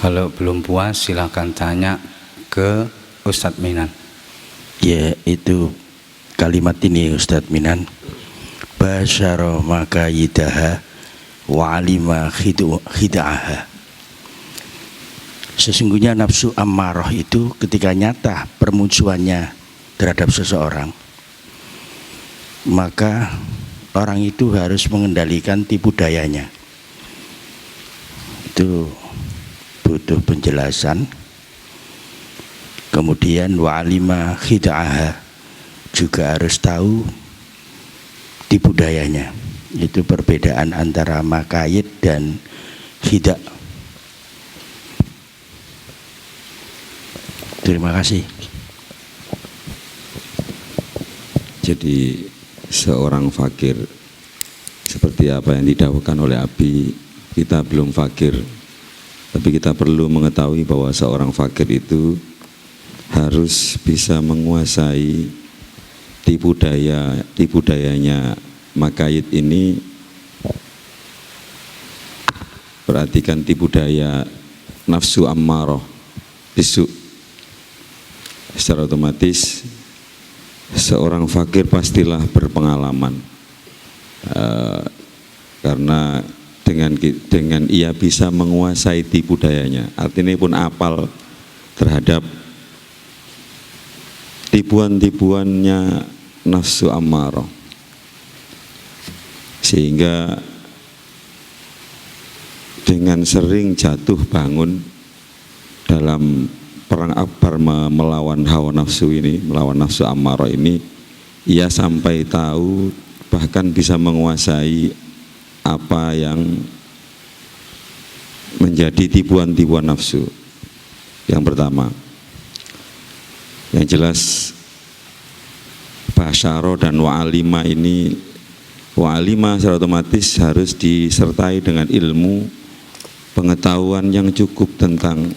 Kalau belum puas silahkan tanya ke Ustadz Minan. Ya, itu kalimat ini Ustadz Minan. Basyara makayidaha wa alima khida'aha. Sesungguhnya nafsu ammarah itu ketika nyata permusuhannya terhadap seseorang, maka orang itu harus mengendalikan tipu dayanya. Itu butuh penjelasan. Kemudian wa'alima khida'aha, juga harus tahu tipu dayanya. Itu perbedaan antara makayid dan khida'. Terima kasih. Jadi seorang fakir seperti apa yang didakwakan oleh Abi, kita belum fakir, tapi kita perlu mengetahui bahwa seorang fakir itu harus bisa menguasai tipu dayanya makayid ini. Perhatikan tipu daya nafsu ammarah bisu. Secara otomatis seorang fakir pastilah berpengalaman, karena dengan ia bisa menguasai tipu dayanya, artinya pun apal terhadap tipuan-tipuannya nafsu ammarah, sehingga dengan sering jatuh bangun dalam perang akbar melawan hawa nafsu ini, melawan nafsu ammarah ini, ia sampai tahu bahkan bisa menguasai apa yang menjadi tipuan-tipuan nafsu. Yang pertama, yang jelas basyaro dan wa'alima ini, wa'alima secara otomatis harus disertai dengan ilmu pengetahuan yang cukup tentang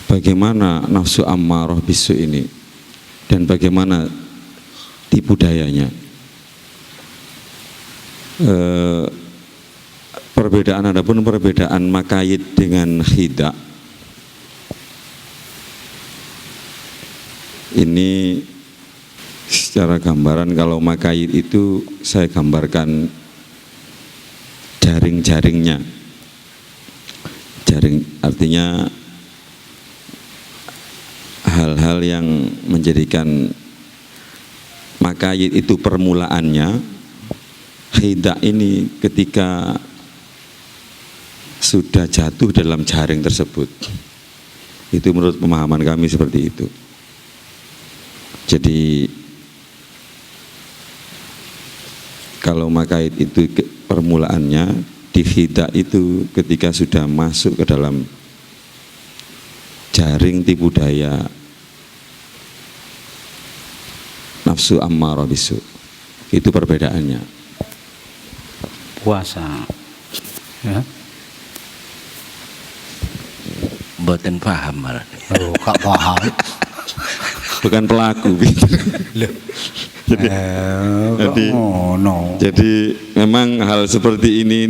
bagaimana nafsu ammarah bisu ini dan bagaimana tipu dayanya. Adapun perbedaan makayid dengan khida' ini secara gambaran, kalau makayid itu saya gambarkan jaring-jaringnya. Jaring artinya hal-hal yang menjadikan makayid itu permulaannya. Khida' ini ketika sudah jatuh dalam jaring tersebut. Itu menurut pemahaman kami seperti itu. Jadi kalau makayid itu permulaannya, di khida' itu ketika sudah masuk ke dalam jaring tipu daya nafsu ammarah bisu. Itu perbedaannya. Puasa, ya? Mboten paham malah. Oh, gak paham. Bukan pelaku. Jadi memang hal seperti ini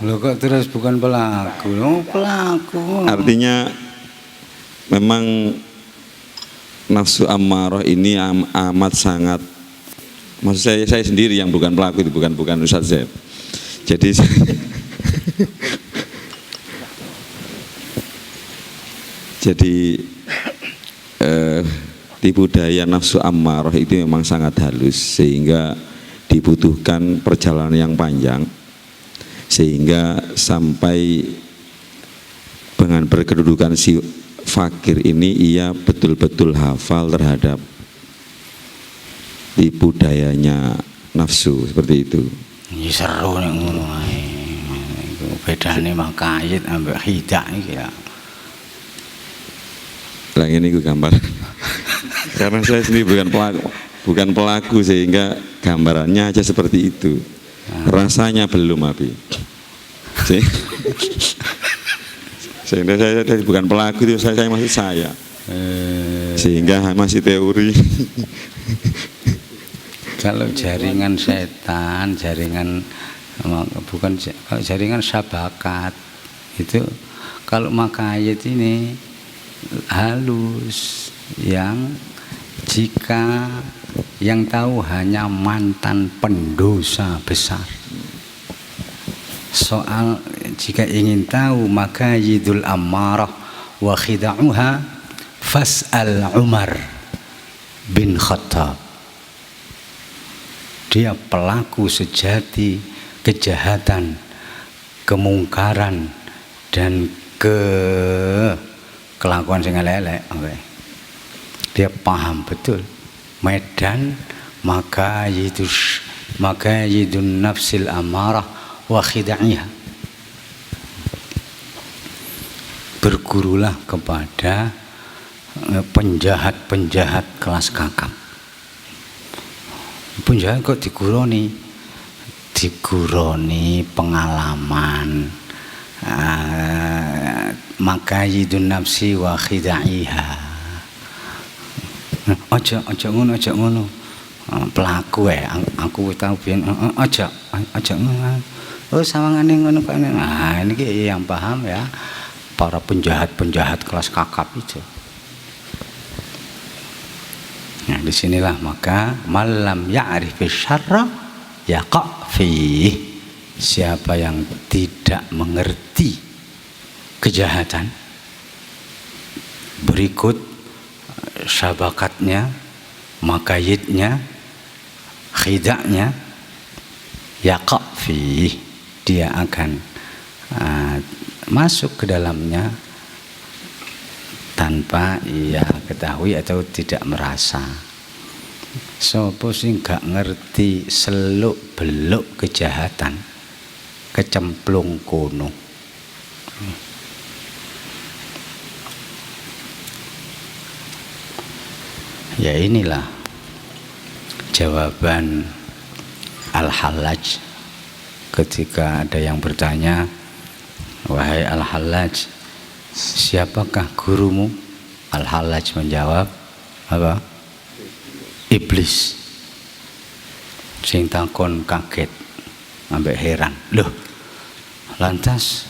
Loh kok terus bukan pelaku? Oh, pelaku. Artinya memang nafsu ammarah ini amat sangat, maksud saya sendiri yang bukan pelaku, itu bukan Ustaz Z. Jadi tipu daya nafsu ammarah itu memang sangat halus, sehingga dibutuhkan perjalanan yang panjang, sehingga sampai dengan berkedudukan si fakir ini ia betul-betul hafal terhadap tipu dayanya nafsu, seperti itu. Ini seru nih ngono ae. Bedane makayid ambek khida' iki ya. Lah ini gue gambar. Karena saya sendiri bukan pelaku sehingga gambarannya aja seperti itu. Rasanya belum, Abi. Sehingga saya bukan pelaku itu, saya masih saya. Sehingga masih teori. Kalau jaringan setan, jaringan bukan, kalau jaringan sabakat, Itu kalau makayit ini halus, yang jika yang tahu hanya mantan pendosa besar. Soal jika ingin tahu makayidul ammarah wa khida'uha fas'al Umar bin Khattab. Dia pelaku sejati kejahatan, kemungkaran dan kelakuan sing elek. Dia paham betul medan makayidun nafsil amarah wa khida'iha. Bergurulah kepada penjahat-penjahat kelas kakap. Penjahat kok diguroni pengalaman, makayidun nafsi wa khida'iha. Aja ngono. Pelaku aku tahu biyen aja ngono. Oh sawangane ngono kok. Nah, ini yang paham ya para penjahat-penjahat kelas kakap itu. Nah, disinilah maka malam ya'rif syarra yaqa fi. Siapa yang tidak mengerti kejahatan, berikut sabakatnya, makayidnya, khidaknya, yaqa fi, dia akan masuk ke dalamnya tanpa ia ketahui atau tidak merasa. Sopo sing gak ngerti seluk beluk kejahatan, kecemplung kono. Ya inilah jawaban Al-Hallaj ketika ada yang bertanya, wahai Al-Hallaj, siapakah gurumu? Al-Hallaj menjawab, apa? Iblis. Sing takon kaget, ambek heran. Loh, lantas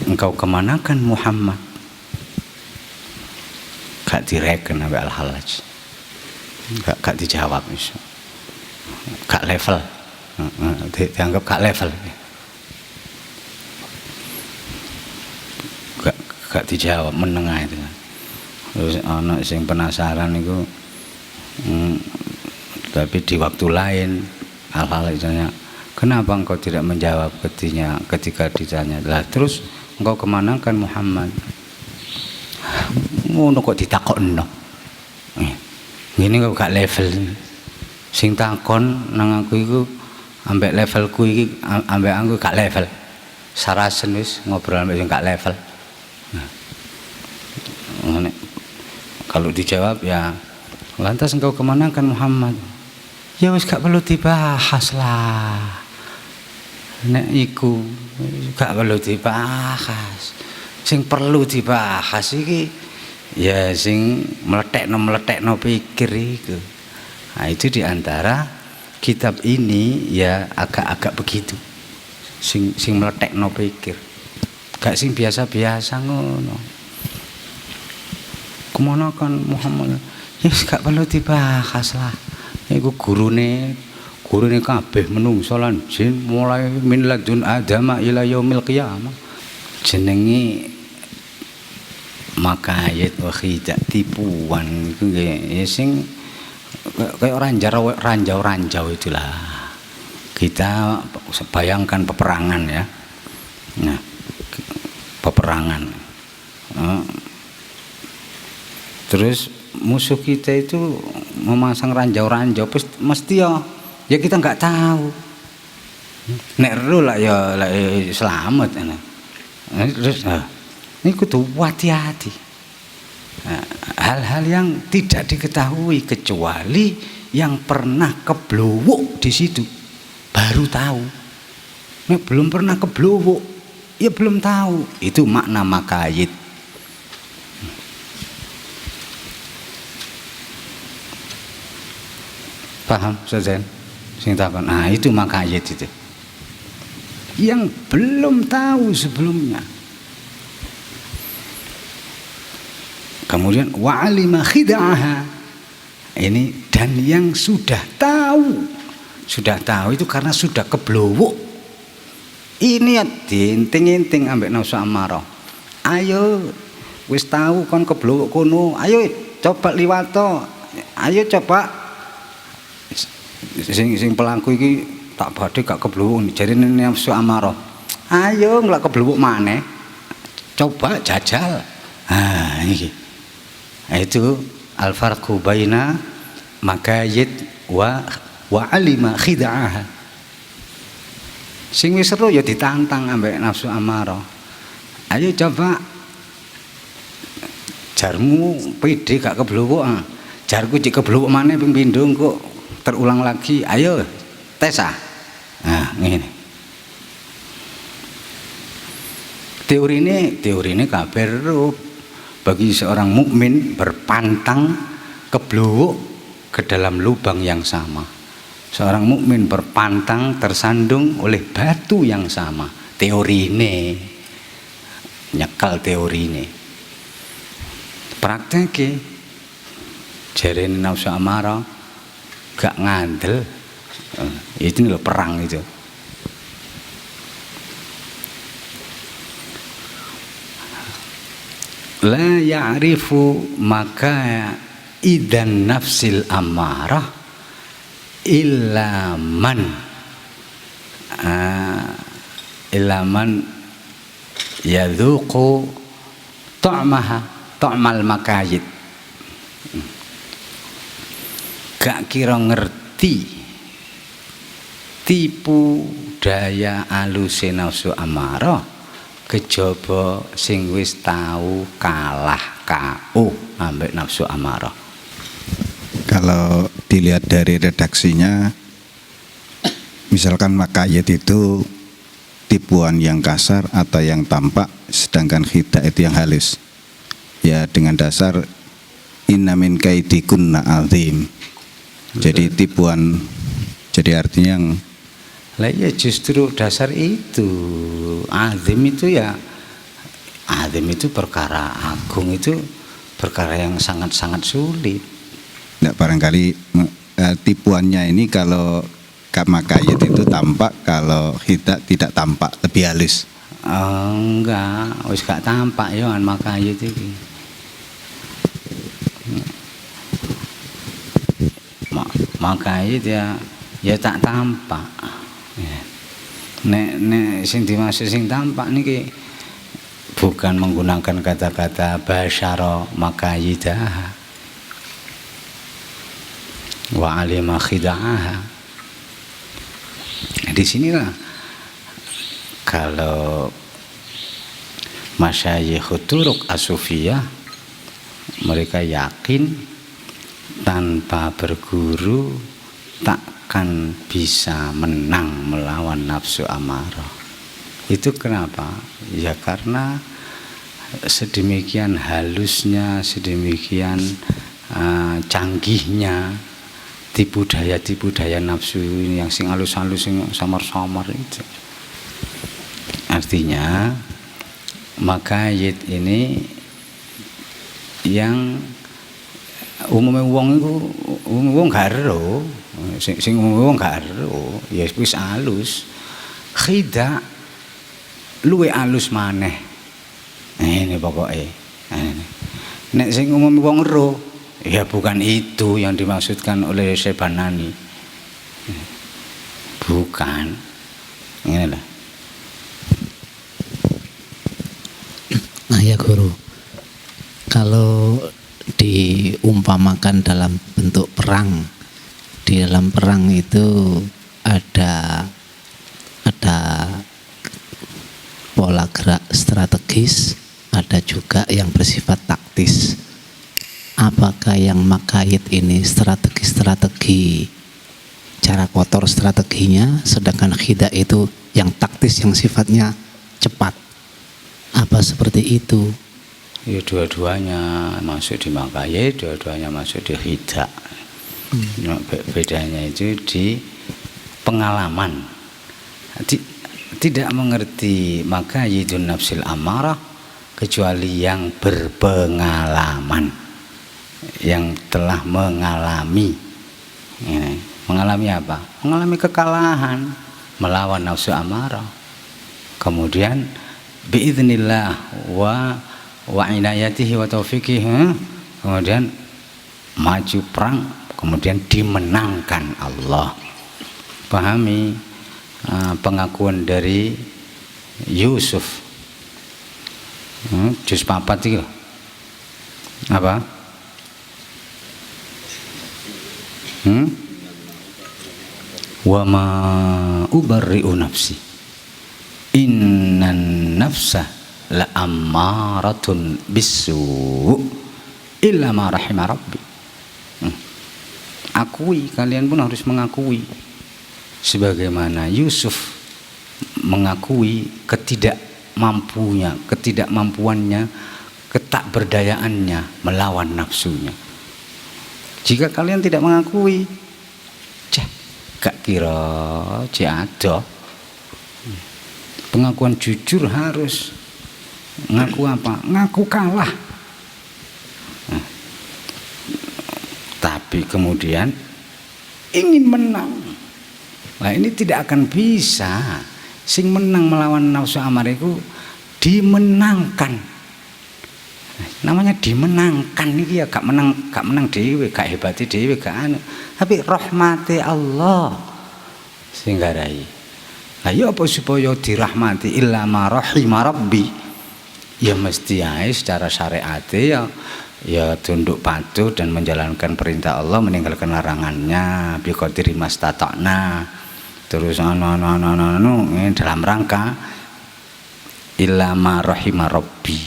engkau kemanakan Muhammad? Gak direken ambek Al-Hallaj. Gak dijawab. Gak level. Dianggap gak level. Gak dijawab, menengah itu. Terus anak sing penasaran itu, tapi di waktu lain Al-Hallaj tanya, kenapa engkau tidak menjawab ketika ditanya? Lah terus engkau kemana kan Muhammad? Ngono kok ditakokno. Ngene kok gak level. Sing takon nang aku iku ambek levelku iki ambek aku gak level. Sarasen wis ngobrol ambek sing gak level. Kalau dijawab ya, lantas engkau kemana kan Muhammad? Ya wis gak perlu dibahas lah. Nek iku gak perlu dibahas. Sing perlu dibahas iki ya sing meletekno pikir iku. Nah, itu diantara kitab ini ya agak-agak begitu. Sing meletekno pikir. Gak sing biasa-biasa ngono. Kemana kan Muhammad? Ya gak perlu dibahas lah. Iku gurune kabeh menungso lan jin mulai min ladun adama ila yaumil qiyamah. Jenenge makayit wa khidak, tipuan iku nggih sing kaya ranjau itulah. Kita bayangkan peperangan ya. Nah, peperangan. Terus musuh kita itu memasang ranjau-ranjau, mesti ya kita nggak tahu. Nek ru lah ya selamat. Terus ini kudu hati-hati. Hal-hal yang tidak diketahui kecuali yang pernah keblowok di situ baru tahu. Nek belum pernah keblowok ya belum tahu. Itu makna makayit. Paham Ustaz? Sing takon. Nah, itu makayit itu. Yang belum tahu sebelumnya. Kemudian wa alima khida'aha. Ini dan yang sudah tahu itu karena sudah keblowok. Ini ya diinting-inting ambek nafsu amarah. Ayo wis tahu kon keblowok kono, ayo coba liwato. Ayo coba sing pelaku iki tak badhe gak keblowok jarine nafsu amarah. Ayo nglak keblowok maneh. Coba jajal. Iki. Itu al-farqu baina makayid wa alima khida'aha. Sing wis seru ya ditantang ambek nafsu amarah. Ayo coba jarmu pede gak keblowok. Jarku cek keblowok maneh ping pindho kok terulang lagi. Ayo tes ngene. Teorine kabeh bagi seorang mukmin berpantang keblowok ke dalam lubang yang sama. Seorang mukmin berpantang tersandung oleh batu yang sama. Teorine nyekal teorine. Prakteke jarene nafsu amarah gak ngandel. Itu lho perang itu. La ya'rifu maka idan nafsil amarah illa man yadhuqu ta'mal makayid. Gak kira ngerti tipu daya aluse nafsu amarah kejaba sing wis tau kalah KO ambek nafsu amarah. Kalau dilihat dari redaksinya, misalkan makayid itu tipuan yang kasar atau yang tampak, sedangkan khida itu yang halus. Ya dengan dasar inna min kaidikunna azim. Jadi tipuan, jadi artinya yang lah ya justru dasar itu azim itu perkara agung, itu perkara yang sangat-sangat sulit. Nggak, barangkali tipuannya ini kalau makayid itu tampak, kalau khida tidak tampak, lebih halus. Enggak, wis gak tampak ya an makayid iki. Makayid ya tak tampak. Nek sing dimaksud sing tampak niki bukan menggunakan kata-kata basyara makayidah wa alima khida'aha. Di sinilah kalau masyayikh turuq as-sufiyah mereka yakin tanpa berguru takkan bisa menang melawan nafsu amarah. Itu kenapa? Ya karena sedemikian halusnya, sedemikian canggihnya tipu daya nafsu ini yang sing halus-halus, sing samar-samar itu. Artinya makayid ini yang umumnya wong gak ero, sing umumnya wong gak ero, ya wis alus. Khida luwe alus maneh. Ini pokoknya. Nek sing umumnya wong ero, ya bukan itu yang dimaksudkan oleh Syekh-Banani. Bukan. Inilah. Nah ya Guru, kalau diumpamakan dalam bentuk perang, di dalam perang itu ada pola gerak strategis, ada juga yang bersifat taktis. Apakah yang makayid ini strategi cara kotor strateginya, sedangkan khida itu yang taktis yang sifatnya cepat? Apa seperti itu? Ya dua-duanya masuk di makayid, dua-duanya masuk di khida. Bedanya itu di pengalaman. Tidak mengerti makayidun nafsil amarah kecuali yang berpengalaman, yang telah mengalami. Ini, mengalami apa? Mengalami kekalahan melawan nafsu amarah. Kemudian biidznillah wa inayatihi wa taufiqihi, kemudian maju perang, kemudian dimenangkan Allah. Pahami pengakuan dari Yusuf, juz 4 itu apa? Wa ma ubarri'u nafsi innan nafsa la ammaratun bisu illa ma rahima rabbi. Akui, kalian pun harus mengakui sebagaimana Yusuf mengakui ketidakmampuannya, ketakberdayaannya melawan nafsunya. Jika kalian tidak mengakui, gak kira ada. Pengakuan jujur harus ngaku apa? Ngaku kalah. Tapi kemudian ingin menang. Nah, ini tidak akan bisa. Sing menang melawan nafsu amarah itu dimenangkan. Namanya dimenangkan ini ya gak menang dewe, gak hebati dewe, gak anu. Tapi rahmati Allah sehingga rai. Ayo apa supaya dirahmati illa ma rahima rabbi? Ya mesti ae secara syariat ya tunduk patuh dan menjalankan perintah Allah, meninggalkan larangannya bi qadri mastata'na. Terus dalam rangka illa ma rahima rabbi,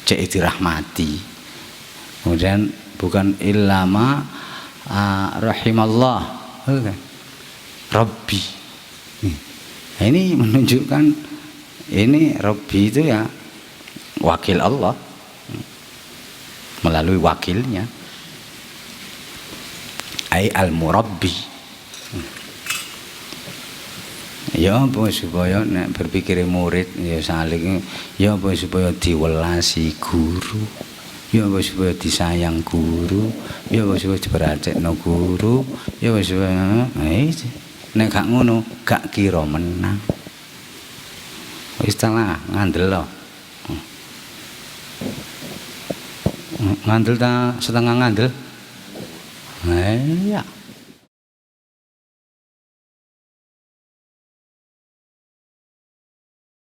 cek dirahmati. Kemudian bukan illa ma rahimallah, Rabbi. Nah, ini menunjukkan ini Rabbi itu ya wakil Allah melalui wakilnya, ai al-murabbi. Ya apa supaya nek berpikir murid ya saling, ya apa supaya diwelasi guru, ya apa supaya disayang guru, ya apa supaya diperhatekno guru, ya apa supaya nek gak ngono gak kira menang. Wis lah ngandel lo. Ngandel ta setengah ngandel. Iya.